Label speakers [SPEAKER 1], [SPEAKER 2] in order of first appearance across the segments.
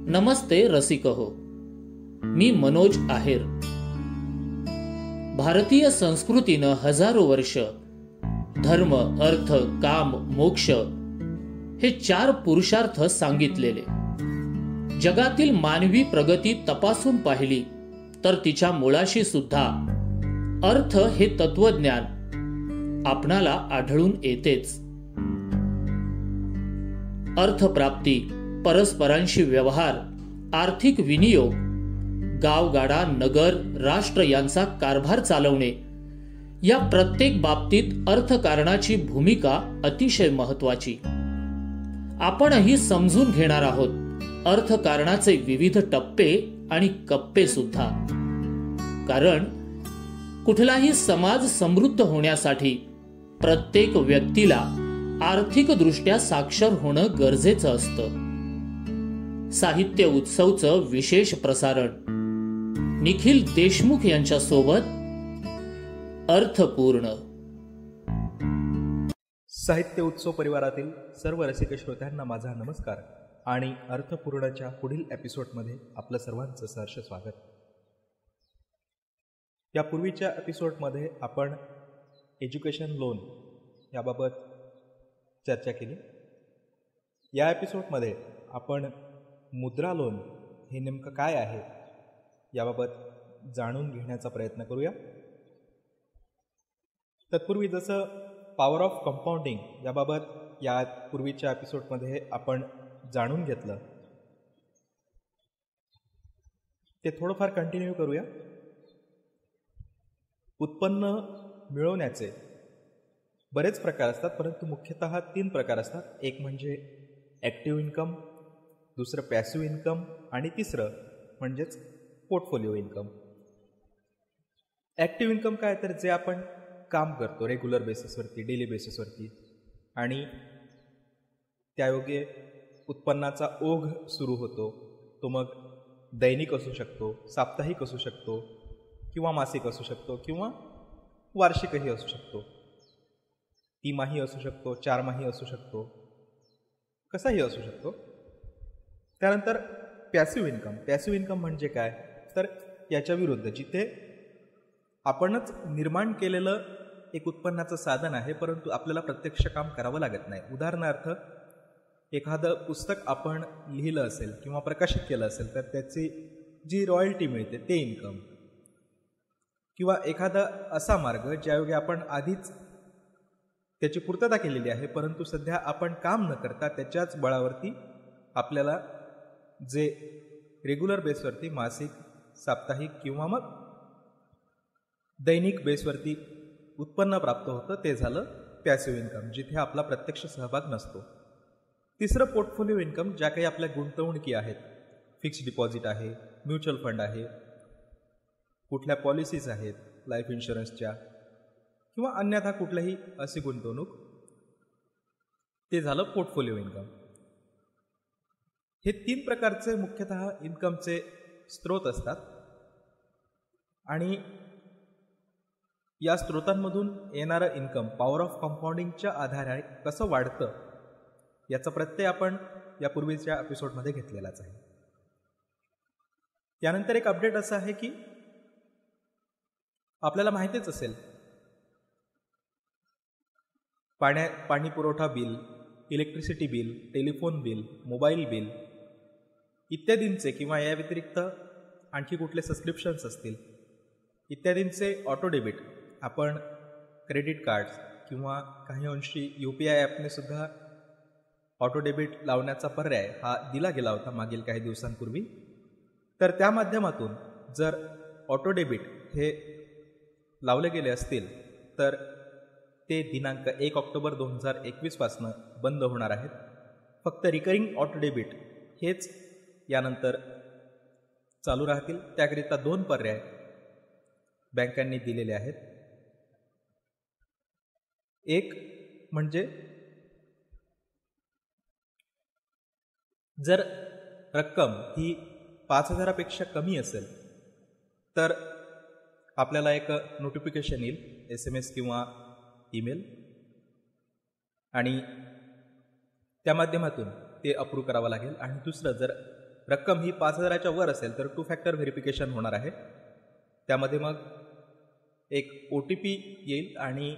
[SPEAKER 1] नमस्ते रसिक हो, मी मनोज आहेर. भारतीय संस्कृतीनं हजारो वर्ष धर्म, अर्थ, काम, मोक्ष हे 4 पुरुषार्थ सांगितलेले. जगातील मानवी प्रगती तपासून पाहिली तर तिच्या मुळाशी सुद्धा अर्थ हे तत्वज्ञान आपणाला आढळून येतेच. अर्थप्राप्ती, परस्परांशी व्यवहार, आर्थिक विनियोग, गावगाडा, नगर, राष्ट्र यांचा कारभार चालवणे या प्रत्येक बाबतीत अर्थकारणाची भूमिका अतिशय महत्वाची. आपणही समजून घेणार आहोत अर्थकारणाचे विविध टप्पे आणि कप्पे सुद्धा. कारण कुठलाही समाज समृद्ध होण्यासाठी प्रत्येक व्यक्तीला आर्थिकदृष्ट्या साक्षर होणं गरजेचं असतं. साहित्य उत्सवचं विशेष प्रसारण निखिल देशमुख यांच्या सोबत अर्थपूर्ण.
[SPEAKER 2] साहित्य उत्सव परिवारातील सर्व रसिक श्रोत्यांना माझा नमस्कार आणि अर्थपूर्णच्या पुढील एपिसोडमध्ये आपलं सर्वांचं सहर्ष स्वागत. यापूर्वीच्या एपिसोडमध्ये आपण एज्युकेशन लोन याबाबत चर्चा केली. या एपिसोडमध्ये आपण मुद्रा लोन हे नेमकं काय आहे याबाबत जाणून घेण्याचा प्रयत्न करूया. तत्पूर्वी जसं पॉवर ऑफ कंपाऊंडिंग याबाबत या पूर्वीच्या एपिसोडमध्ये आपण जाणून घेतलं, ते थोडंफार कंटिन्यू करूया. उत्पन्न मिळवण्याचे बरेच प्रकार असतात, परंतु मुख्यतः 3 प्रकार असतात. एक म्हणजे ॲक्टिव्ह इन्कम, दुसरं पॅसिव्ह इन्कम आणि तिसरं म्हणजेच पोर्टफोलिओ इन्कम. ॲक्टिव्ह इन्कम काय, तर जे आपण काम करतो रेग्युलर बेसिसवरती, डेली बेसिसवरती, आणि त्यायोगे उत्पन्नाचा ओघ सुरू होतो. तो मग दैनिक असू शकतो, साप्ताहिक असू शकतो, किंवा मासिक असू शकतो, किंवा वार्षिकही असू शकतो, तिमाही असू शकतो, 4 माही असू शकतो, कसाही असू शकतो. त्यानंतर पॅसिव्ह इन्कम. पॅसिव्ह इन्कम म्हणजे काय, तर याच्या विरुद्ध जिथे आपणच निर्माण केलेलं एक उत्पन्नाचं साधन आहे, परंतु आपल्याला प्रत्यक्ष काम करावं लागत नाही. उदाहरणार्थ, एखादं पुस्तक आपण लिहिलं असेल किंवा प्रकाशित केलं असेल तर त्याची जी रॉयल्टी मिळते ते इन्कम, किंवा एखादा असा मार्ग ज्यायोगे आपण आधीच त्याची पूर्तता केलेली आहे, परंतु सध्या आपण काम न करता त्याच्याच बळावरती आपल्याला जे रेग्युलर बेसवरती मासिक, साप्ताहिक किंवा मग दैनिक बेसवरती उत्पन्न प्राप्त होतं, ते झालं पॅसिव्ह इन्कम, जिथे आपला प्रत्यक्ष सहभाग नसतो. तिसरं पोर्टफोलिओ इन्कम, ज्या काही आपल्या गुंतवणुकी आहेत, फिक्स्ड डिपॉझिट आहे, म्युच्युअल फंड आहे, कुठल्या पॉलिसीज आहेत लाईफ इन्शुरन्सच्या, किंवा अन्यथा कुठल्याही अशी गुंतवणूक, ते झालं पोर्टफोलिओ इन्कम. हे 3 प्रकारचे मुख्यतः इन्कमचे स्रोत असतात, आणि या स्रोतांमधून येणारं इन्कम पॉवर ऑफ कंपाऊंडिंगच्या आधारे कसं वाढतं याचा प्रत्यय आपण यापूर्वीच्या एपिसोडमध्ये घेतलेलाच आहे. यानंतर एक अपडेट असं आहे की आपल्याला माहितीच असेल, पाणी पुरवठा bill, electricity bill, telephone bill, mobile bill इत्यादींचे, किंवा या व्यतिरिक्त आणखी कुठले सबस्क्रिप्शन्स असतील इत्यादींचे ऑटो डेबिट आपण क्रेडिट कार्ड्स किंवा काही अंशी UPI ॲपने सुद्धा ऑटो डेबिट लावण्याचा पर्याय हा दिला गेला होता मागील काही दिवसांपूर्वी. तर त्या माध्यमातून जर ऑटो डेबिट हे लावले गेले असतील तर ते दिनांक 1 ऑक्टोबर 2021 पासून बंद होणार आहेत. फक्त रिकरिंग ऑटो डेबिट हेच यानंतर चालू राहतील. त्याकरिता 2 पर्याय बँकांनी दिलेले आहेत. एक म्हणजे जर रक्कम ही 5,000पेक्षा कमी असेल तर आपल्याला एक नोटिफिकेशन येईल, SMS किंवा ईमेल, आणि त्या माध्यमातून ते अप्रूव्ह करावं लागेल. आणि दुसरं, जर रक्कम ही 5,000च्या वर असेल तर 2 फॅक्टर व्हेरिफिकेशन होणार आहे. त्यामध्ये मग एक OTP येईल आणि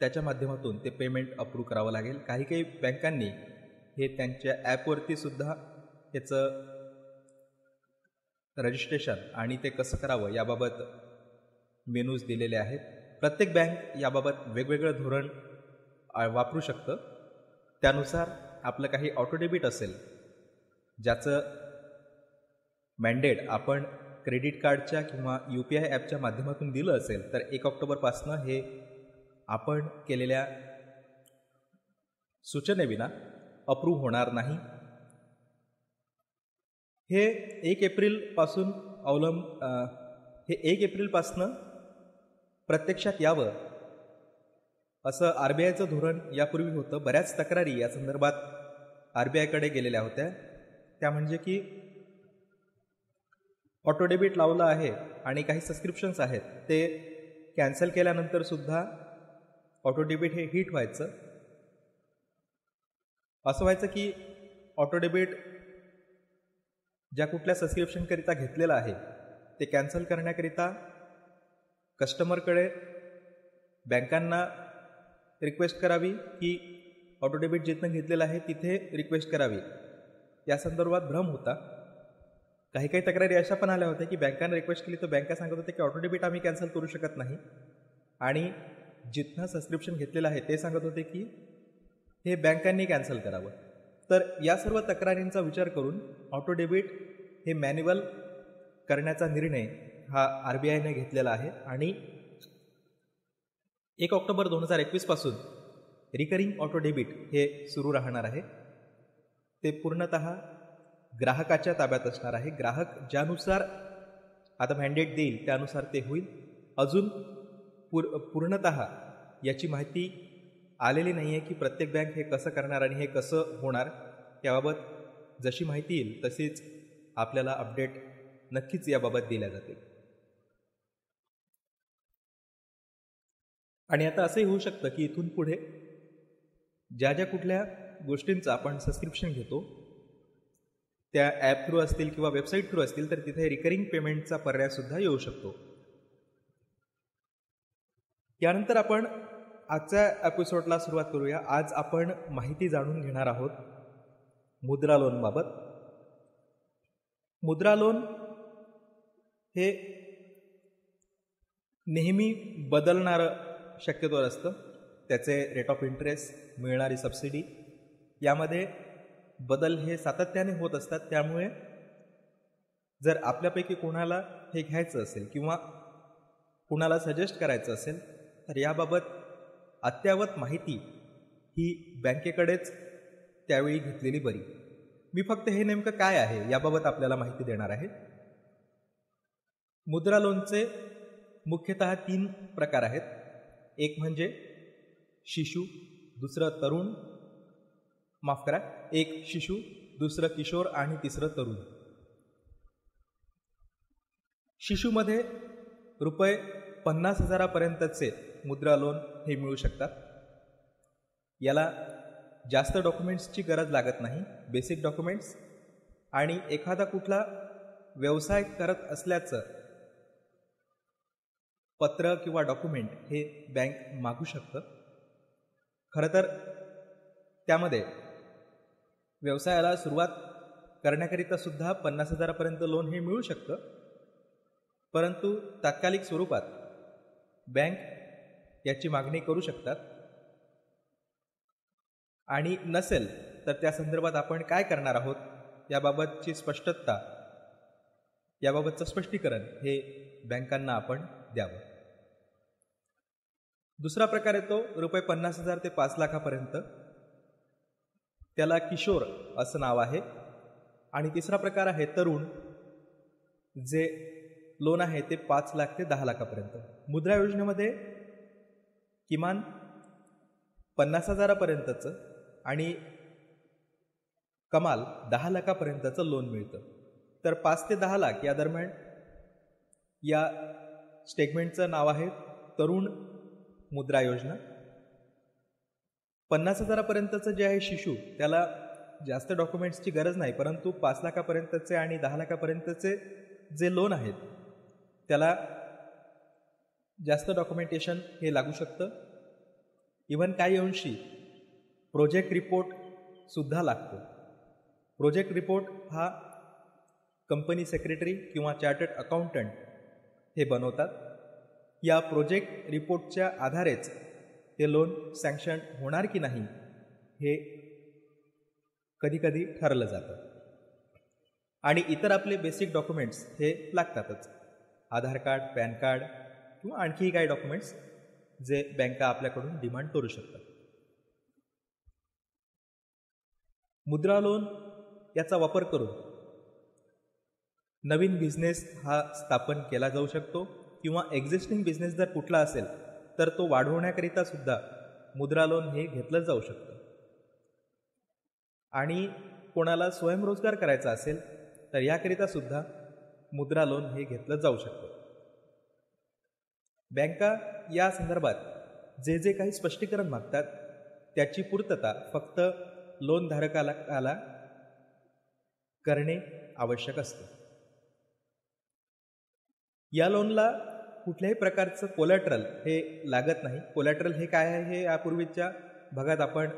[SPEAKER 2] त्याच्या माध्यमातून ते पेमेंट अप्रूव्ह करावं लागेल. काही काही बँकांनी हे त्यांच्या ॲपवरती सुद्धा याचं रजिस्ट्रेशन आणि ते कसं करावं याबाबत मेनूज दिलेले आहेत. प्रत्येक बँक याबाबत वेगवेगळं धोरण वापरू शकतं. त्यानुसार आपलं काही ऑटो डेबिट असेल ज्याचं मॅन्डेट आपण क्रेडिट कार्डच्या किंवा UPI ॲपच्या माध्यमातून दिलं असेल तर 1 ऑक्टोबरपासनं हे आपण केलेल्या सूचनेविना अप्रूव्ह होणार नाही. हे 1 एप्रिलपासून हे 1 एप्रिलपासनं प्रत्यक्षात यावं असं RBIचं धोरण यापूर्वी होतं. बऱ्याच तक्रारी या संदर्भात RBIकडे गेलेल्या होत्या. त्या म्हणजे की ऑटो डेबिट लावलं आहे आणि काही सबस्क्रिप्शन्स आहेत ते कॅन्सल केल्यानंतर सुद्धा ऑटो डेबिट हे हिट व्हायचं. असं व्हायचं की ऑटो डेबिट ज्या कुठल्या सबस्क्रिप्शनकरिता घेतलेलं आहे ते कॅन्सल करण्याकरिता कस्टमरकडे बँकांना रिक्वेस्ट करावी की ऑटो डेबिट जिथनं घेतलेलं आहे तिथे रिक्वेस्ट करावी. या संदर्भात भ्रम होता. काही काही तक्रारी अशा पण आल्या होत्या की बँकांना रिक्वेस्ट केली तर बँका सांगत होत्या की ऑटो डेबिट आम्ही कॅन्सल करू शकत नाही आणि जिथनं सबस्क्रिप्शन घेतलेलं आहे ते सांगत होते की हे बँकांनी कॅन्सल करावं. तर या सर्व तक्रारींचा विचार करून ऑटो डेबिट हे मॅन्युअल करण्याचा निर्णय हा RBIने घेतलेला आहे आणि 1 ऑक्टोबर 2021 पासून रिकरिंग ऑटो डेबिट हे सुरू राहणार आहे. ते पूर्णतः ग्राहकाच्या ताब्यात असणार आहे. ग्राहक ज्यानुसार आता मॅन्डेट देईल त्यानुसार ते होईल. अजून पूर्णतः याची माहिती आलेली नाही आहे की प्रत्येक बँक हे कसं करणार आणि हे कसं होणार. याबाबत जशी माहिती येईल तशीच आपल्याला अपडेट नक्कीच याबाबत दिल्या जातील. आणि आता असंही होऊ शकतं की इथून पुढे ज्या ज्या कुठल्या गोष्टींचं आपण सबस्क्रिप्शन घेतो त्या ॲप थ्रू असतील किंवा वेबसाईट थ्रू असतील तर तिथे रिकरिंग पेमेंटचा पर्यायसुद्धा येऊ शकतो. यानंतर आपण आजच्या एपिसोडला सुरुवात करूया. आज आपण माहिती जाणून घेणार आहोत मुद्रा लोनबाबत. मुद्रा लोन हे नेहमी बदलणारं शक्यतोवर असतं. त्याचे रेट ऑफ इंटरेस्ट, मिळणारी सबसिडी यामध्ये बदल हे सातत्याने होत असतात. त्यामुळे जर आपल्यापैकी कोणाला हे घ्यायचं असेल किंवा कोणाला सजेस्ट करायचं असेल तर याबाबत अद्ययावत माहिती ही बँकेकडेच त्यावेळी घेतलेली बरी. मी फक्त हे नेमकं काय आहे याबाबत आपल्याला माहिती देणार आहे. मुद्रा लोनचे मुख्यतः 3 प्रकार आहेत. एक म्हणजे शिशु, दुसरं तरुण, माफ करा, एक शिशु, दुसरं किशोर आणि तिसरं तरुण. शिशुमध्ये ₹50,000पर्यंतचे मुद्रा लोन हे मिळू शकतात. याला जास्त डॉक्युमेंट्सची गरज लागत नाही. बेसिक डॉक्युमेंट्स आणि एखादा कुठला व्यवसाय करत असल्याचं पत्र किंवा डॉक्युमेंट हे बँक मागू शकतं. खरं तर त्यामध्ये व्यवसायाला सुरुवात करण्याकरिता सुद्धा 50,000पर्यंत लोन हे मिळू शकतं. परंतु तात्कालिक स्वरूपात बँक याची मागणी करू शकतात आणि नसेल तर त्या संदर्भात आपण काय करणार आहोत याबाबतची स्पष्टता, याबाबतचं स्पष्टीकरण हे बँकांना आपण द्यावं. दुसरा प्रकार येतो ₹50,000 ते 5 लाखापर्यंत. त्याला किशोर असं नाव आहे. आणि तिसरा प्रकार आहे तरुण, जे लोन आहे ते 5 लाख ते 10 लाखापर्यंत. मुद्रा योजनेमध्ये किमान 50,000पर्यंतचं आणि कमाल 10 लाखापर्यंतचं लोन मिळतं. तर 5 ते 10 लाख या दरम्यान या स्टेटमेंटचं नाव आहे तरुण मुद्रा योजना. 50,000पर्यंतचं जे आहे शिशु, त्याला जास्त डॉक्युमेंट्सची गरज नाही, परंतु 5 लाखापर्यंतचे आणि 10 लाखापर्यंतचे जे लोन आहेत त्याला जास्त डॉक्युमेंटेशन हे लागू शकतं. इव्हन काही अंशी प्रोजेक्ट रिपोर्टसुद्धा लागतो. प्रोजेक्ट रिपोर्ट हा कंपनी सेक्रेटरी किंवा चार्टर्ड अकाउंटंट हे बनवतात. या प्रोजेक्ट रिपोर्टच्या आधारेच ते लोन सँक्शन होणार की नाही हे कधीकधी ठरलं जातं. आणि इतर आपले बेसिक डॉक्युमेंट्स हे लागतातच. आधार कार्ड, पॅन कार्ड किंवा आणखीही काही डॉक्युमेंट्स जे बँका आपल्याकडून डिमांड करू शकतात. मुद्रा लोन याचा वापर करून नवीन बिझनेस हा स्थापन केला जाऊ शकतो किंवा एक्झिस्टिंग बिझनेस जर कुठला असेल तर तो वाढवण्याकरिता सुद्धा मुद्रा लोन हे घेतलं जाऊ शकतं. आणि कोणाला स्वयंरोजगार करायचा असेल तर याकरिता सुद्धा मुद्रा लोन हे घेतलं जाऊ शकतं. बँका या संदर्भात जे जे काही स्पष्टीकरण मागतात त्याची पूर्तता फक्त लोन धारकाला करणे आवश्यक असते. या लोनला कुठल्याही प्रकारचं कोलॅटरल हे लागत नाही. कोलॅटरल हे काय आहे हे यापूर्वीच्या भागात आपण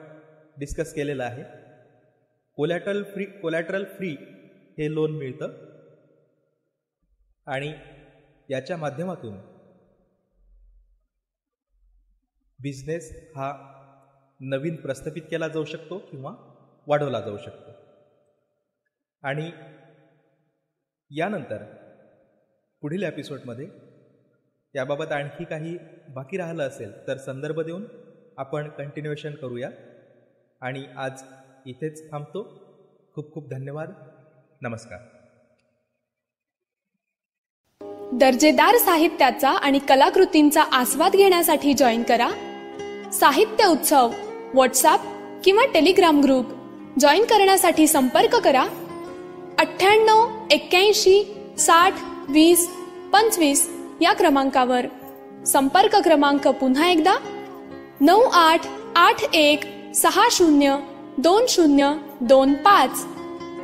[SPEAKER 2] डिस्कस केलेलं आहे. कोलॅटरल फ्री हे लोन मिळतं आणि याच्या माध्यमातून बिझनेस हा नवीन प्रस्थापित केला जाऊ शकतो किंवा वाढवला जाऊ शकतो. आणि यानंतर पुढील एपिसोडमध्ये याबाबत आणखी काही बाकी राहिलं असेल तर संदर्भ देऊन आपण कंटिन्युएशन करूया. आणि आज इथेच थांबतो. खूप खूप धन्यवाद. नमस्कार.
[SPEAKER 3] दर्जेदार साहित्याचा आणि कलाकृतींचा आस्वाद घेण्यासाठी जॉईन करा साहित्य उत्सव व्हॉट्सॲप किंवा टेलिग्राम ग्रुप. जॉईन करण्यासाठी संपर्क करा 98 81 60 20 25 या क्रमांकावर. संपर्क क्रमांक पुन्हा एकदा 9881 60 2025.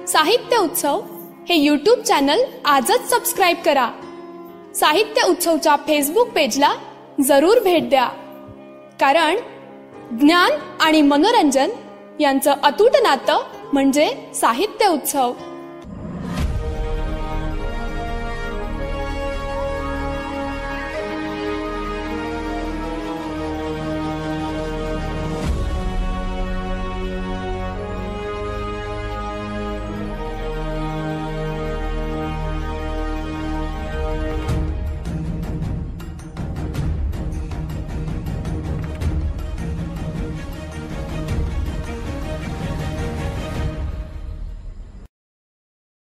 [SPEAKER 3] साहित्य उत्सव हे यूट्यूब चॅनल आजच सबस्क्राईब करा. साहित्य उत्सवच्या फेसबुक पेजला जरूर भेट द्या, कारण ज्ञान आणि मनोरंजन यांचं अतूट नातं म्हणजे साहित्य उत्सव.